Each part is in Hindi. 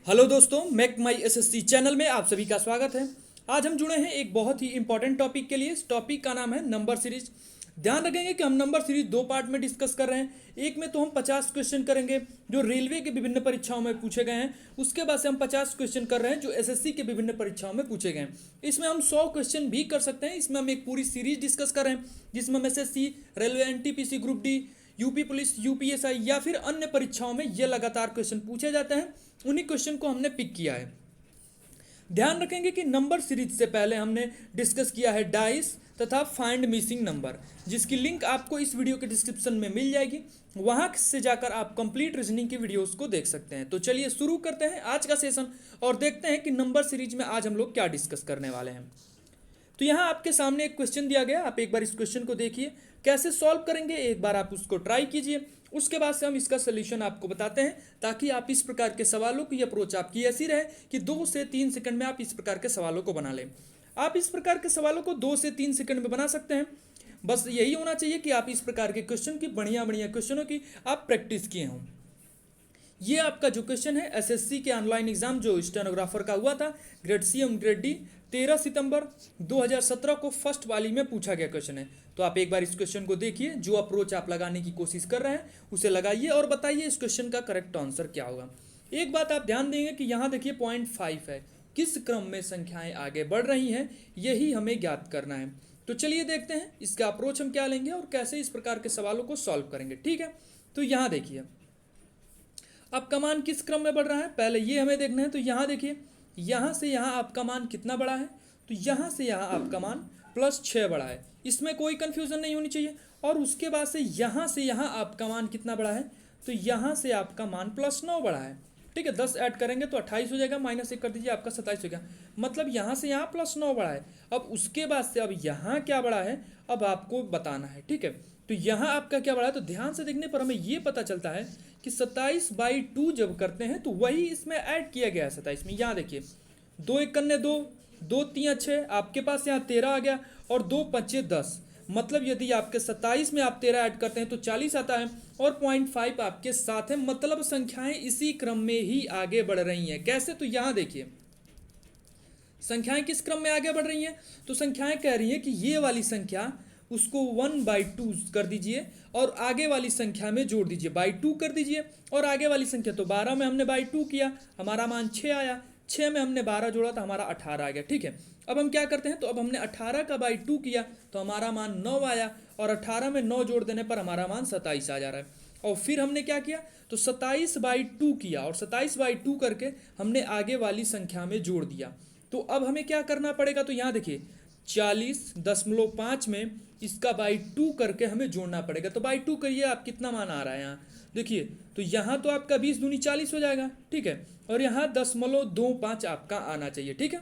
हेलो दोस्तों, मैक माई एसएससी चैनल में आप सभी का स्वागत है। आज हम जुड़े हैं एक बहुत ही इंपॉर्टेंट टॉपिक के लिए। इस टॉपिक का नाम है नंबर सीरीज। ध्यान रखेंगे कि हम नंबर सीरीज दो पार्ट में डिस्कस कर रहे हैं। एक में तो हम 50 क्वेश्चन करेंगे जो रेलवे के विभिन्न परीक्षाओं में पूछे गए हैं। उसके बाद से हम 50 क्वेश्चन कर रहे हैं जो एसएससी के विभिन्न परीक्षाओं में पूछे गए हैं। इसमें हम 100 क्वेश्चन भी कर सकते हैं। इसमें हम एक पूरी सीरीज डिस्कस कर रहे हैं जिसमें हम SSC, railway, NTPC, group D, UP police, UPSI या फिर अन्य परीक्षाओं में ये लगातार क्वेश्चन पूछे जाते हैं। उन्हीं क्वेश्चन को हमने पिक किया है। ध्यान रखेंगे कि नंबर सीरीज से पहले हमने डिस्कस किया है डाइस तथा फाइंड मिसिंग नंबर, जिसकी लिंक आपको इस वीडियो के डिस्क्रिप्शन में मिल जाएगी। वहां से जाकर आप कंप्लीट रीजनिंग की वीडियोस को देख सकते हैं। तो चलिए शुरू करते हैं आज का सेशन और देखते हैं कि नंबर सीरीज में आज हम लोग क्या डिस्कस करने वाले हैं। तो यहाँ आपके सामने एक क्वेश्चन दिया गया, आप एक बार इस क्वेश्चन को देखिए, कैसे सॉल्व करेंगे एक बार आप उसको ट्राई कीजिए। उसके बाद से हम इसका सोल्यूशन आपको बताते हैं ताकि आप इस प्रकार के सवालों की अप्रोच आपकी ऐसी रहे कि 2 से 3 सेकंड में आप इस प्रकार के सवालों को बना लें। आप इस प्रकार के सवालों को 2 से 3 सेकंड में बना सकते हैं। बस यही होना चाहिए कि आप इस प्रकार के क्वेश्चन की बढ़िया बढ़िया क्वेश्चनों की आप प्रैक्टिस किए हों। ये आपका जो क्वेश्चन है एसएससी के ऑनलाइन एग्जाम जो स्टेनोग्राफर का हुआ था, ग्रेड सी एवं ग्रेड डी, 13 सितंबर 2017 को फर्स्ट वाली में पूछा गया क्वेश्चन है। तो आप एक बार इस क्वेश्चन को देखिए, जो अप्रोच आप लगाने की कोशिश कर रहे हैं उसे लगाइए और बताइए इस क्वेश्चन का करेक्ट आंसर क्या होगा। एक बात आप ध्यान देंगे कि यहाँ देखिए पॉइंट 5 है, किस क्रम में संख्याएं आगे बढ़ रही हैं यही हमें ज्ञात करना है। तो चलिए देखते हैं इसका अप्रोच हम क्या लेंगे और कैसे इस प्रकार के सवालों को सॉल्व करेंगे। ठीक है, तो यहाँ देखिए आपका मान किस क्रम में बढ़ रहा है, पहले ये हमें देखना है। तो यहाँ देखिए, यहाँ से यहाँ आपका मान कितना बड़ा है, तो यहाँ से यहाँ आपका मान +6 बड़ा है, इसमें कोई कन्फ्यूज़न नहीं होनी चाहिए। और उसके बाद से यहाँ आपका मान कितना बड़ा है, तो यहाँ से आपका मान +9 बड़ा है। ठीक है, 10 ऐड करेंगे तो 28 हो जाएगा, -1 कर दीजिए आपका 27 हो गया। मतलब यहाँ से यहाँ +9 बड़ा है। अब उसके बाद से अब यहाँ क्या बड़ा है अब आपको बताना है। ठीक है, तो यहाँ आपका क्या बड़ा है, तो ध्यान से देखने पर हमें ये पता चलता है कि 27/2 जब करते हैं तो वही इसमें ऐड किया गया है 27 में। यहाँ देखिए 2 एक कन्ने 2, 2 3 6, आपके पास यहाँ 13 आ गया और 2 5 10। मतलब यदि आपके 27 में आप 13 ऐड करते हैं तो 40 आता है और 0.5 आपके साथ है। मतलब संख्याएं इसी क्रम में ही आगे बढ़ रही हैं। कैसे, तो यहाँ देखिए संख्याएं किस क्रम में आगे बढ़ रही हैं, तो संख्याएं कह रही हैं कि ये वाली संख्या उसको 1/2 कर दीजिए और आगे वाली संख्या में जोड़ दीजिए, /2 कर दीजिए। और आगे वाली संख्या तो 12 में हमने /2 किया, हमारा मान 6 आया, 6 में हमने 12 जोड़ा तो हमारा 18 आ गया। ठीक है, अब हम क्या करते हैं, तो अब हमने 18 का /2 किया तो हमारा मान 9 आया और 18 में 9 जोड़ देने पर हमारा मान 27 आ जा रहा है। और फिर हमने क्या किया, तो 27/2 किया और 27/2 करके हमने आगे वाली संख्या में जोड़ दिया। तो अब हमें क्या करना पड़ेगा, तो यहाँ देखिए 40.5 में इसका /2 करके हमें जोड़ना पड़ेगा। तो /2 करिए, आप कितना मान आ रहा है यहाँ देखिए, तो यहाँ तो आपका 20 दूनी 40 हो जाएगा। ठीक है, और यहाँ 10.25 आपका आना चाहिए। ठीक है,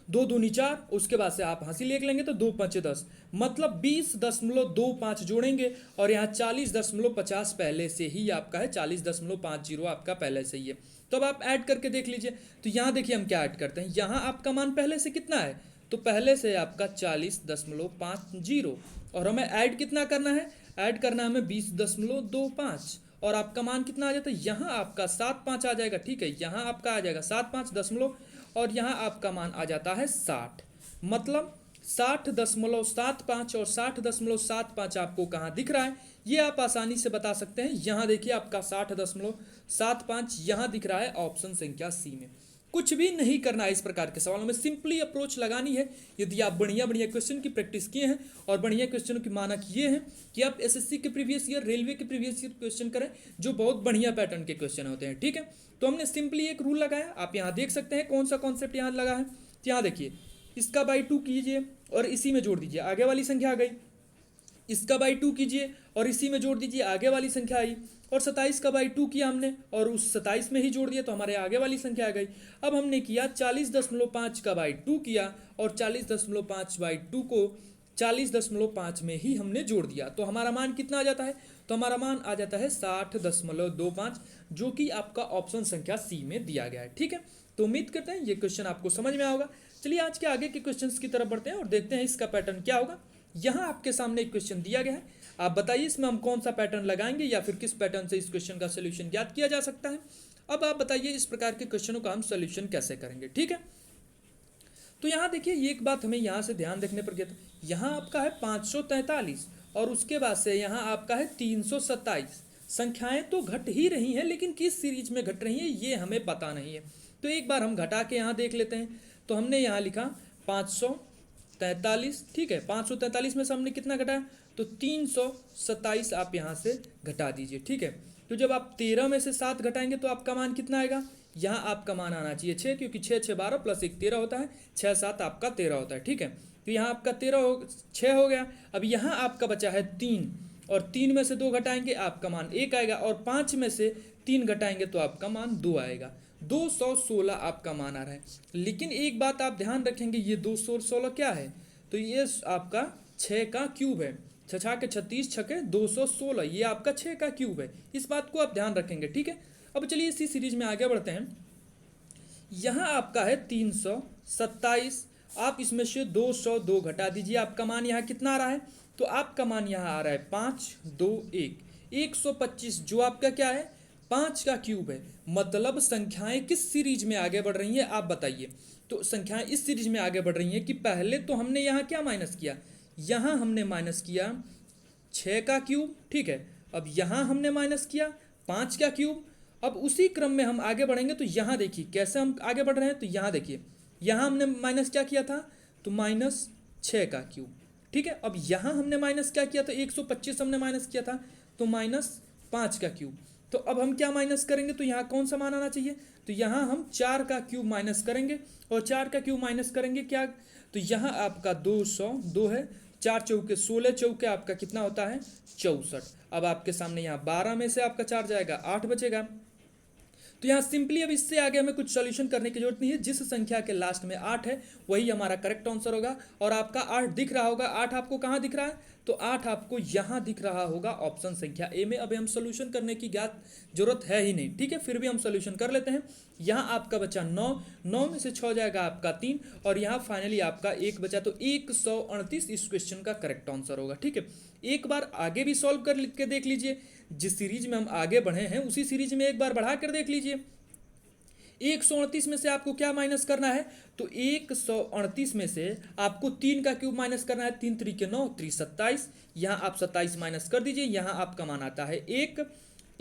2 दूनी 4, उसके बाद से आप हासिल एक लेंगे तो 2 5 10, मतलब 20.25 जोड़ेंगे और यहाँ 40.50 पहले से ही आपका है, 40.50 आपका पहले से ही है। तो अब आप ऐड करके देख लीजिए। तो यहाँ देखिए हम क्या ऐड करते हैं, यहाँ आपका मान पहले से कितना है, तो पहले से आपका 40.50 और हमें ऐड कितना करना है, ऐड करना है हमें 20.25 और आपका मान कितना आ जाता है, यहाँ आपका 75 आ जाएगा। ठीक है, यहाँ आपका आ जाएगा 75 दशमलव और यहाँ आपका मान आ जाता है 60। मतलब 60.75 और 60.75 आपको कहाँ दिख रहा है, ये आप आसानी से बता सकते हैं। यहाँ देखिए आपका 60.75 यहाँ दिख रहा है ऑप्शन संख्या सी में। कुछ भी नहीं करना है इस प्रकार के सवालों में, सिंपली अप्रोच लगानी है। यदि आप बढ़िया बढ़िया क्वेश्चन की प्रैक्टिस किए हैं और बढ़िया क्वेश्चनों की मानक ये है कि आप एसएससी के प्रीवियस ईयर, रेलवे के प्रीवियस ईयर क्वेश्चन करें जो बहुत बढ़िया पैटर्न के क्वेश्चन होते हैं। ठीक है, तो हमने सिंपली एक रूल लगाया, आप यहाँ देख सकते हैं कौन सा कॉन्सेप्ट यहाँ लगा है। तो यहाँ देखिए इसका /2 कीजिए और इसी में जोड़ दीजिए, आगे वाली संख्या आ गई। इसका /2 कीजिए और इसी में जोड़ दीजिए, आगे वाली संख्या आई। और 27 का /2 किया हमने और उस 27 में ही जोड़ दिया तो हमारे आगे वाली संख्या आ गई। अब हमने किया 40.5 का /2 किया और 40.5/2 को 40.5 में ही हमने जोड़ दिया तो हमारा मान कितना आ जाता है, तो हमारा मान आ जाता है 60.25, जो कि आपका ऑप्शन संख्या सी में दिया गया है। ठीक है, तो उम्मीद करते हैं ये क्वेश्चन आपको समझ में आएगा। चलिए आज के आगे के क्वेश्चंस की तरफ बढ़ते हैं और देखते हैं इसका पैटर्न क्या होगा। यहाँ आपके सामने एक क्वेश्चन दिया गया है, आप बताइए इसमें हम कौन सा पैटर्न लगाएंगे या फिर किस पैटर्न से इस क्वेश्चन का सोल्यूशन ज्ञात किया जा सकता है। अब आप बताइए इस प्रकार के क्वेश्चनों का हम सोल्यूशन कैसे करेंगे, ठीक है। तो यहाँ देखिए ये एक बात हमें यहाँ से ध्यान रखने पर गया था, यहाँ आपका है 543 और उसके बाद से यहाँ आपका है 327। संख्याएं तो घट ही रही हैं, लेकिन किस सीरीज में घट रही हैं ये हमें पता नहीं है। तो एक बार हम घटा के यहाँ देख लेते हैं। तो हमने यहाँ लिखा 543, ठीक है। 543 में से हमने कितना घटाया, तो 327 आप यहाँ से घटा दीजिए, ठीक है। तो जब आप 13 में से 7 घटाएंगे तो आपका मान कितना आएगा, यहाँ आपका मान आना चाहिए 6, क्योंकि 6 6 12 प्लस 1 13 होता है, 6 7 आपका 13 होता है, ठीक है। तो यहाँ आपका 6 हो गया। अब यहाँ आपका बचा है 3, और 3 में से 2 घटाएंगे आपका मान 1 आएगा, और 5 में से 3 घटाएंगे तो आपका मान 2 आएगा। 216 आपका मान आ रहा है। लेकिन एक बात आप ध्यान रखेंगे, ये 216 क्या है, तो ये आपका 6 का क्यूब है। 6 के 36 छके 216, ये आपका 6 का क्यूब है। इस बात को आप ध्यान रखेंगे, ठीक है। अब चलिए इसी सीरीज में आगे बढ़ते हैं। यहाँ आपका है 327, आप इसमें से 202 घटा दीजिए, आपका मान यहाँ कितना आ रहा है, तो आपका मान यहाँ आ रहा है 5 2 1 125, जो आपका क्या है 5 का क्यूब है। मतलब संख्याएं किस सीरीज में आगे बढ़ रही हैं आप बताइए। तो संख्याएं इस सीरीज में आगे बढ़ रही हैं कि पहले तो हमने यहाँ क्या माइनस किया, यहाँ हमने माइनस किया 6 का क्यूब, ठीक है। अब यहाँ हमने माइनस किया 5 का क्यूब। अब उसी क्रम में हम आगे बढ़ेंगे, तो यहाँ देखिए कैसे हम आगे बढ़ रहे हैं। तो यहाँ देखिए, यहाँ हमने माइनस क्या किया था, तो -6 का क्यूब, ठीक है। अब यहाँ हमने माइनस क्या किया था, 125 हमने माइनस किया था, तो -5 का क्यूब। तो अब हम क्या माइनस करेंगे, तो यहाँ कौन सा मान आना चाहिए, तो यहाँ हम 4 का क्यूब माइनस करेंगे, और 4 का क्यूब माइनस करेंगे क्या, तो यहाँ आपका 202 है, 4 चौके 16 चौके आपका कितना होता है 64। अब आपके सामने यहाँ 12 में से आपका 4 जाएगा 8 बचेगा। तो यहाँ सिंपली अब इससे आगे हमें कुछ सॉल्यूशन करने की जरूरत नहीं है। जिस संख्या के लास्ट में 8 है वही हमारा करेक्ट आंसर होगा। और आपका 8 दिख रहा होगा, 8 आपको कहाँ दिख रहा है, तो 8 आपको यहाँ दिख रहा होगा ऑप्शन संख्या ए में। अभी हम सोल्यूशन करने की ज्ञात जरूरत है ही नहीं, ठीक है। फिर भी हम सोल्यूशन कर लेते हैं। यहाँ आपका बचा 9, 9 में से 6 जाएगा आपका 3, और यहाँ फाइनली आपका 1 बचा, तो 138 इस क्वेश्चन का करेक्ट आंसर होगा, ठीक है। एक बार आगे भी सॉल्व कर के देख लीजिए। जिस सीरीज में हम आगे बढ़े हैं उसी सीरीज में एक बार बढ़ा कर देख लीजिए। 138 में से आपको क्या माइनस करना है, तो 138 में से आपको 3 का क्यूब माइनस करना है। 3 3 के 9, 3 27, यहाँ आप 27 माइनस कर दीजिए, यहाँ आपका मान आता है 1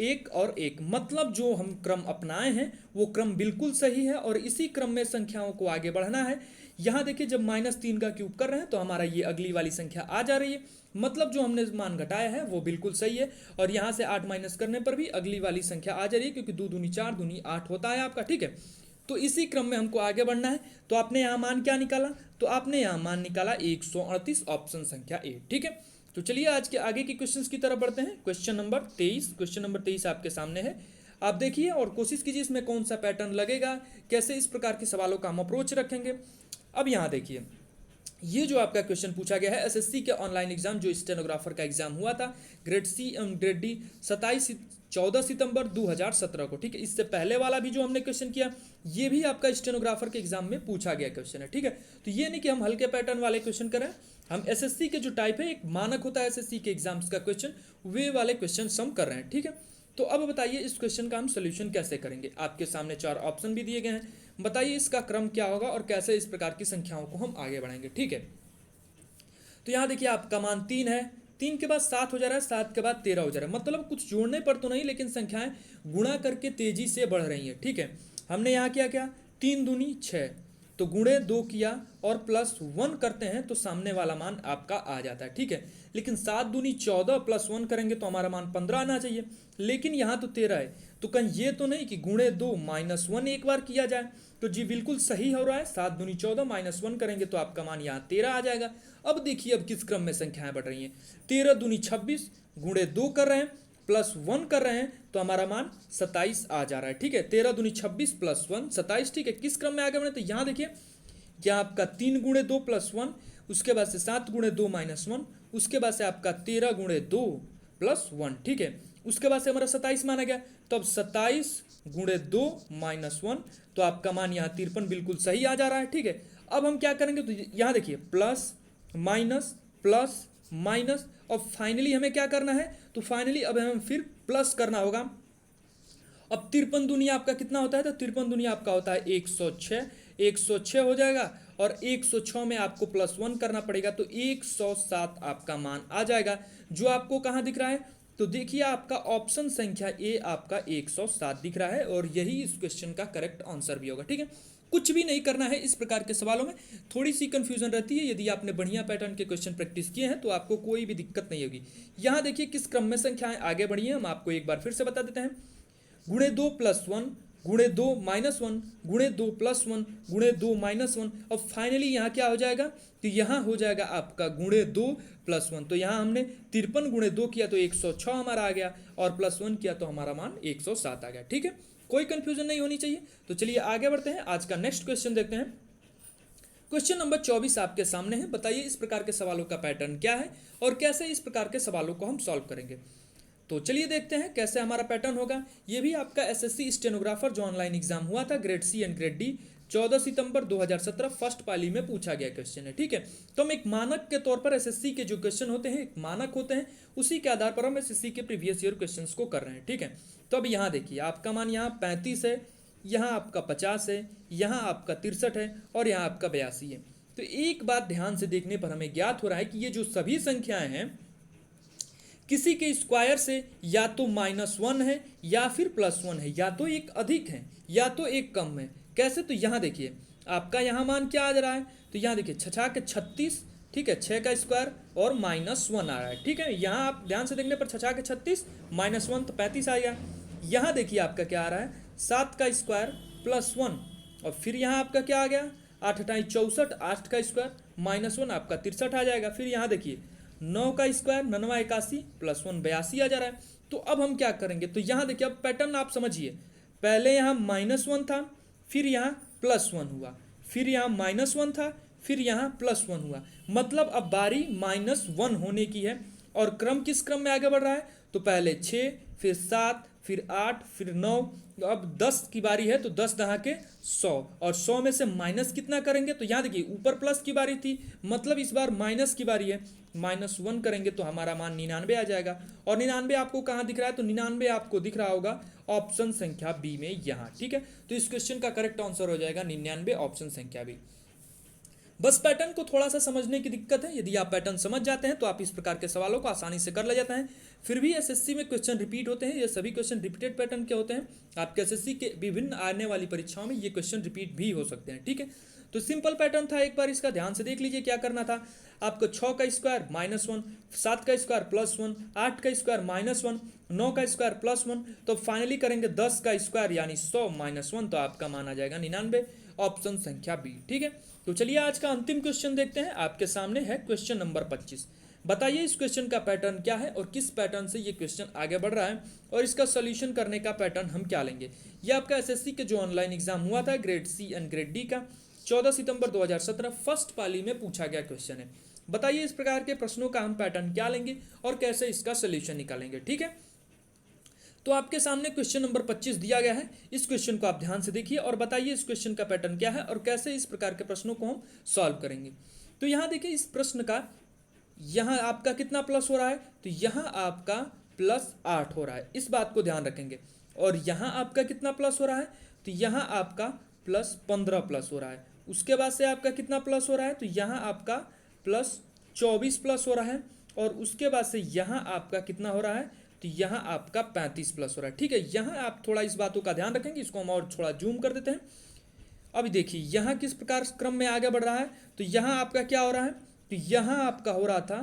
1 और 1। मतलब जो हम क्रम अपनाए हैं वो क्रम बिल्कुल सही है, और इसी क्रम में संख्याओं को आगे बढ़ना है। यहाँ देखिए जब -3 का क्यूब कर रहे हैं तो हमारा ये अगली वाली संख्या आ जा रही है। मतलब जो हमने मान घटाया है वो बिल्कुल सही है, और यहाँ से 8 माइनस करने पर भी अगली वाली संख्या आ जा रही है, क्योंकि 2 दूनी 4 दूनी 8 होता है आपका, ठीक है। तो इसी क्रम में हमको आगे बढ़ना है। तो आपने यहाँ मान क्या निकाला, तो आपने यहाँ मान निकाला 138, ऑप्शन संख्या ए, ठीक है। तो चलिए आज के आगे की क्वेश्चंस की तरफ बढ़ते हैं। क्वेश्चन नंबर 23 आपके सामने है, आप देखिए और कोशिश कीजिए इसमें कौन सा पैटर्न लगेगा, कैसे इस प्रकार के सवालों का हम अप्रोच रखेंगे। अब यहाँ देखिए, ये जो आपका क्वेश्चन पूछा गया है एसएससी के ऑनलाइन एग्जाम, जो स्टेनोग्राफर का एग्जाम हुआ था ग्रेड सी एवं ग्रेड डी 14 सितंबर 2017 को, ठीक है। इससे पहले वाला भी जो हमने क्वेश्चन किया ये भी आपका स्टेनोग्राफर के एग्जाम में पूछा गया क्वेश्चन है, ठीक है। तो ये नहीं कि हम हल्के पैटर्न वाले क्वेश्चन करें, हम एसएससी के जो टाइप है, एक मानक होता है एसएससी के एग्जाम्स का क्वेश्चन, वे वाले क्वेश्चन हम कर रहे हैं, ठीक है। तो अब बताइए इस क्वेश्चन का हम सोल्यूशन कैसे करेंगे। आपके सामने 4 ऑप्शन भी दिए गए हैं, बताइए इसका क्रम क्या होगा और कैसे इस प्रकार की संख्याओं को हम आगे बढ़ाएंगे, ठीक है। तो यहाँ देखिए आपका मान 3 है, 3 के बाद 7 हो जा रहा है, 7 के बाद 13 हो जा रहा है। मतलब कुछ जोड़ने पर तो नहीं, लेकिन संख्याएं गुणा करके तेजी से बढ़ रही हैं, ठीक है। हमने यहाँ किया क्या, 3 दूनी 6, तो गुणे 2 किया और +1 करते हैं तो सामने वाला मान आपका आ जाता है, ठीक है। लेकिन 7 दूनी 14 +1 करेंगे तो हमारा मान 15 आना चाहिए, लेकिन यहाँ तो 13 है। तो कहीं ये तो नहीं कि गुणे 2 -1 एक बार किया जाए, तो जी बिल्कुल सही हो रहा है। 7 दूनी 14 -1 करेंगे तो आपका मान यहाँ 13 आ जाएगा। अब देखिए अब किस क्रम में संख्याएं बढ़ रही हैं। 13 दूनी 26, गुणे 2 कर रहे हैं, +1 कर रहे हैं तो हमारा मान 27 आ जा रहा है, ठीक है। 13 दूनी 26 +1 27, ठीक है। किस क्रम में आगे बढ़े, तो यहाँ देखिए क्या आपका 3 गुणे 2 +1, उसके बाद से 7 गुणे 2 -1, उसके बाद से आपका 13 गुणे 2 +1, ठीक है। उसके बाद से हमारा 27 माना गया, तो अब 27 गुणे 2 -1, तो आपका मान यहाँ 53 बिल्कुल सही आ जा रहा है, ठीक है। अब हम क्या करेंगे, तो यहाँ देखिए प्लस माइनस प्लस माइनस, और फाइनली हमें क्या करना है, तो फाइनली अब हमें फिर प्लस करना होगा, अब 53 दूनी आपका कितना होता है, तो 53 दूनी आपका होता है 106, 106 हो जाएगा और 106 में आपको +1 करना पड़ेगा तो 107 आपका मान आ जाएगा, जो आपको कहाँ दिख रहा है, तो देखिए आपका ऑप्शन संख्या ए आपका 107 दिख रहा है और यही इस क्वेश्चन का करेक्ट आंसर भी होगा। ठीक है, कुछ भी नहीं करना है इस प्रकार के सवालों में, थोड़ी सी कंफ्यूजन रहती है, यदि आपने बढ़िया पैटर्न के क्वेश्चन प्रैक्टिस किए हैं तो आपको कोई भी दिक्कत नहीं होगी। यहाँ देखिए किस क्रम में संख्याएं आगे बढ़ी हैं, हम आपको एक बार फिर से बता देते हैं। गुणे 2 + 1, गुणे 2 - 1, गुणे 2 + 1, गुणे 2 - 1, और फाइनली यहाँ क्या हो जाएगा, तो यहाँ हो जाएगा आपका गुणे 2 + 1। तो यहाँ हमने 53 गुणे 2 किया तो 106 हमारा आ गया और +1 किया तो हमारा मान 107 आ गया। ठीक है, कोई कंफ्यूजन नहीं होनी चाहिए। तो चलिए आगे बढ़ते हैं, आज का नेक्स्ट क्वेश्चन देखते हैं। क्वेश्चन नंबर 24 आपके सामने है। बताइए इस प्रकार के सवालों का पैटर्न क्या है और कैसे इस प्रकार के सवालों को हम सॉल्व करेंगे। तो चलिए देखते हैं कैसे हमारा पैटर्न होगा। ये भी आपका एसएससी स्टेनोग्राफर जो ऑनलाइन एग्जाम हुआ था grade C and grade D 14 सितंबर 2017 फर्स्ट पाली में पूछा गया क्वेश्चन है। ठीक है, तो हम एक मानक के तौर पर एसएससी के जो क्वेश्चन होते हैं एक मानक होते हैं, उसी के आधार पर हम एसएससी के प्रीवियस ईयर क्वेश्चंस को कर रहे हैं। ठीक है, तो अब यहाँ देखिए आपका मान यहाँ 35 है, यहाँ आपका 50 है, यहाँ आपका 63 है और यहाँ आपका 82 है। तो एक बात ध्यान से देखने पर हमें ज्ञात हो रहा है कि ये जो सभी संख्याएं हैं किसी के स्क्वायर से या तो -1 है या फिर +1 है, या तो एक अधिक है या तो एक कम है। कैसे, तो यहाँ देखिए आपका यहाँ मान क्या आ रहा है, तो यहाँ देखिए 6 के 36, ठीक है, 6 का स्क्वायर और -1 आ रहा है। ठीक है, यहाँ आप ध्यान से देखने पर 6 के 36 -1 तो 35 आ गया। यहाँ देखिए आपका क्या आ रहा है, 7 का स्क्वायर +1 और फिर यहाँ आपका क्या आ गया, 8 × 64, 8 का स्क्वायर -1 आपका 63 आ जाएगा। फिर यहाँ देखिए 9 का स्क्वायर 9 81 +1 82 आ जा रहा है। तो अब हम क्या करेंगे, तो यहाँ देखिए अब पैटर्न आप समझिए, पहले यहाँ -1 था, फिर यहाँ +1 हुआ, फिर यहाँ -1 था, फिर यहाँ +1 हुआ, मतलब अब बारी -1 होने की है। और क्रम किस क्रम में आगे बढ़ रहा है, तो पहले 6, फिर 7, फिर 8, फिर 9, अब 10 की बारी है तो 10 दहा के 100 और 100 में से माइनस कितना करेंगे, तो यहाँ देखिए ऊपर प्लस की बारी थी, मतलब इस बार माइनस की बारी है, -1 करेंगे तो हमारा मान 99 आ जाएगा। और 99 आपको कहाँ दिख रहा है, तो 99 आपको दिख रहा होगा ऑप्शन संख्या बी में यहाँ। ठीक है, तो इस क्वेश्चन का करेक्ट आंसर हो जाएगा 99 ऑप्शन संख्या बी। बस पैटर्न को थोड़ा सा समझने की दिक्कत है, यदि आप पैटर्न समझ जाते हैं तो आप इस प्रकार के सवालों को आसानी से कर ले जाते हैं। फिर भी एसएससी में क्वेश्चन रिपीट होते हैं, ये सभी क्वेश्चन रिपीटेड पैटर्न के होते हैं। आपके एसएससी के विभिन्न आने वाली परीक्षाओं में ये क्वेश्चन रिपीट भी हो सकते हैं। ठीक है, तो सिंपल पैटर्न था, एक बार इसका ध्यान से देख लीजिए क्या करना था। आपको 6 का स्क्वायर -1, 7 का स्क्वायर +1, 8 का स्क्वायर -1, 9 का स्क्वायर +1, तो फाइनली करेंगे 10 का स्क्वायर यानी 100 -1, तो आपका मान आ जाएगा 99 ऑप्शन संख्या बी। ठीक है, तो चलिए आज का अंतिम क्वेश्चन देखते हैं। आपके सामने है क्वेश्चन नंबर 25। बताइए इस क्वेश्चन का पैटर्न क्या है और किस पैटर्न से ये क्वेश्चन आगे बढ़ रहा है और इसका सोल्यूशन करने का पैटर्न हम क्या लेंगे। ये आपका एसएससी के जो ऑनलाइन एग्जाम हुआ था grade C and grade D का 14 सितंबर 2017 फर्स्ट पाली में पूछा गया क्वेश्चन है। बताइए इस प्रकार के प्रश्नों का हम पैटर्न क्या लेंगे और कैसे इसका सोल्यूशन निकालेंगे। ठीक है, तो आपके सामने क्वेश्चन नंबर 25 दिया गया है। इस क्वेश्चन को आप ध्यान से देखिए और बताइए इस क्वेश्चन का पैटर्न क्या है और कैसे इस प्रकार के प्रश्नों को हम सॉल्व करेंगे। तो यहाँ देखिए इस प्रश्न का यहाँ आपका कितना प्लस हो रहा है, तो यहाँ आपका +8 हो रहा है, इस बात को ध्यान रखेंगे। और यहाँ आपका कितना प्लस हो रहा है, तो यहाँ आपका +15 प्लस हो रहा है। उसके बाद से आपका कितना प्लस हो रहा है, तो यहाँ आपका +24 प्लस हो रहा है। और उसके बाद से यहाँ आपका कितना हो रहा है, तो यहाँ आपका 35 प्लस हो रहा है। ठीक है, यहाँ आप थोड़ा इस बातों का ध्यान रखेंगे, इसको हम और थोड़ा जूम कर देते हैं। अब देखिए यहाँ किस प्रकार क्रम में आगे बढ़ रहा है, तो यहाँ आपका क्या हो रहा है, तो यहाँ आपका हो रहा था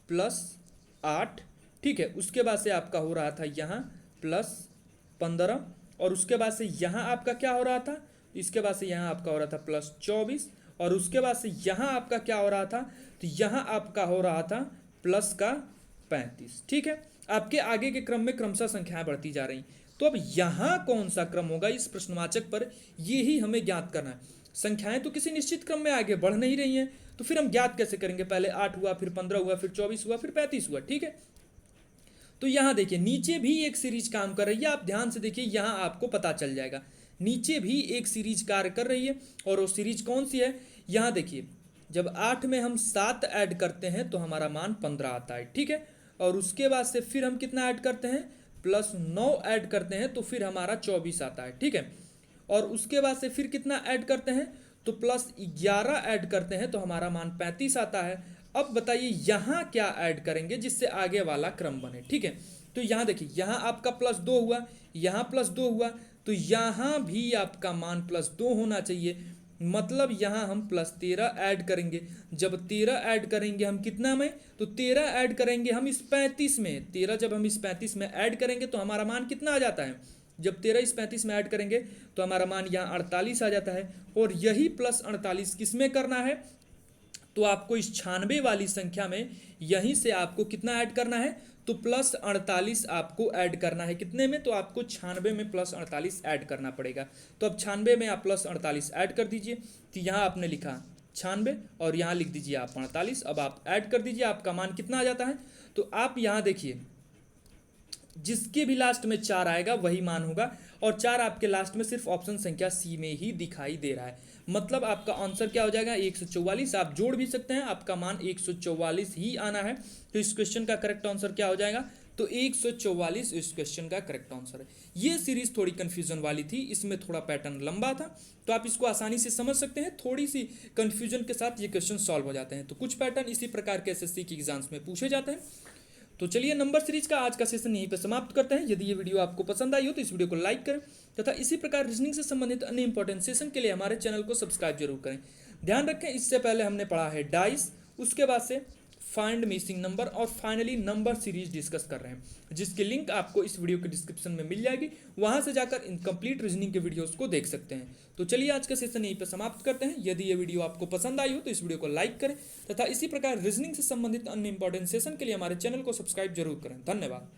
+8, ठीक है, उसके बाद से आपका हो रहा था यहाँ +15 और उसके बाद से यहाँ आपका क्या हो रहा था, इसके बाद से यहाँ आपका हो रहा था +24 और उसके बाद से यहाँ आपका क्या हो रहा था, तो यहाँ आपका हो रहा था +35। ठीक है, आपके आगे के क्रम में क्रमशः संख्याएं बढ़ती जा रही। तो अब यहाँ कौन सा क्रम होगा इस प्रश्नवाचक पर, ये ही हमें ज्ञात करना है। संख्याएं तो किसी निश्चित क्रम में आगे बढ़ नहीं रही हैं, तो फिर हम ज्ञात कैसे करेंगे, पहले 8 हुआ, फिर 15 हुआ, फिर 24 हुआ, फिर 35 हुआ। ठीक है, तो यहाँ देखिए नीचे भी एक सीरीज काम कर रही है, आप ध्यान से देखिए, यहाँ आपको पता चल जाएगा नीचे भी एक सीरीज कार्य कर रही है। और वो सीरीज कौन सी है, यहाँ देखिए जब 8 में हम 7 ऐड करते हैं तो हमारा मान 15 आता है। ठीक है, और उसके बाद से फिर हम कितना ऐड करते हैं, प्लस 9 ऐड करते हैं तो फिर हमारा 24 आता है, ठीक है। और उसके बाद से फिर कितना ऐड करते हैं, तो प्लस 11 ऐड करते हैं तो हमारा मान 35 आता है। अब बताइए यहाँ क्या ऐड करेंगे जिससे आगे वाला क्रम बने, ठीक है। तो यहाँ देखिए, यहाँ आपका प्लस 2 हुआ, यहाँ प्लस 2 हुआ, तो यहाँ भी आपका मान प्लस 2 होना चाहिए। मतलब यहाँ हम प्लस 13 ऐड करेंगे। जब 13 ऐड करेंगे हम कितना में, तो 13 ऐड करेंगे हम इस 35 में। 13 जब हम इस 35 में ऐड करेंगे तो हमारा मान कितना आ जाता है, जब 13 इस 35 में ऐड करेंगे तो हमारा मान यहाँ 48 आ जाता है। और यही प्लस 48 किस में करना है, तो आपको इस 96 वाली संख्या में यहीं से आपको कितना ऐड करना है, तो प्लस 48 आपको ऐड करना है। कितने में, तो आपको 96 में प्लस 48 ऐड करना पड़ेगा। तो अब 96 में आप प्लस 48 ऐड कर दीजिए। तो यहाँ आपने लिखा 96 और यहाँ लिख दीजिए आप 48। अब आप ऐड कर दीजिए, आपका मान कितना आ जाता है। तो आप यहाँ देखिए, जिसके भी लास्ट में 4 आएगा वही मान होगा, और 4 आपके लास्ट में सिर्फ ऑप्शन संख्या सी में ही दिखाई दे रहा है। मतलब आपका आंसर क्या हो जाएगा, 144। आप जोड़ भी सकते हैं, आपका मान 144 ही आना है। तो इस क्वेश्चन का करेक्ट आंसर क्या हो जाएगा, तो 144 इस क्वेश्चन का करेक्ट आंसर है। ये सीरीज थोड़ी कंफ्यूजन वाली थी, इसमें थोड़ा पैटर्न लंबा था, तो आप इसको आसानी से समझ सकते हैं। थोड़ी सी कंफ्यूजन के साथ ये क्वेश्चन सॉल्व हो जाते हैं। तो कुछ पैटर्न इसी प्रकार के एसएससी की एग्जाम्स में पूछे जाते हैं। तो चलिए, नंबर सीरीज का आज का सेशन यहीं पर समाप्त करते हैं। यदि ये वीडियो आपको पसंद आई हो तो इस वीडियो को लाइक करें तथा इसी प्रकार रीजनिंग से संबंधित अन्य इंपॉर्टेंट सेशन के लिए हमारे चैनल को सब्सक्राइब जरूर करें। ध्यान रखें, इससे पहले हमने पढ़ा है डाइस, उसके बाद से फाइंड मिसिंग नंबर और फाइनली नंबर सीरीज डिस्कस कर रहे हैं, जिसकी लिंक आपको इस वीडियो के डिस्क्रिप्शन में मिल जाएगी। वहां से जाकर इनकम्प्लीट रीजनिंग के वीडियोस को देख सकते हैं। तो चलिए, आज का सेशन यहीं पर समाप्त करते हैं। यदि ये वीडियो आपको पसंद आई हो तो इस वीडियो को लाइक करें तथा इसी प्रकार रीजनिंग से संबंधित अन्य इंपॉर्टेंट सेशन के लिए हमारे चैनल को सब्सक्राइब जरूर करें। धन्यवाद।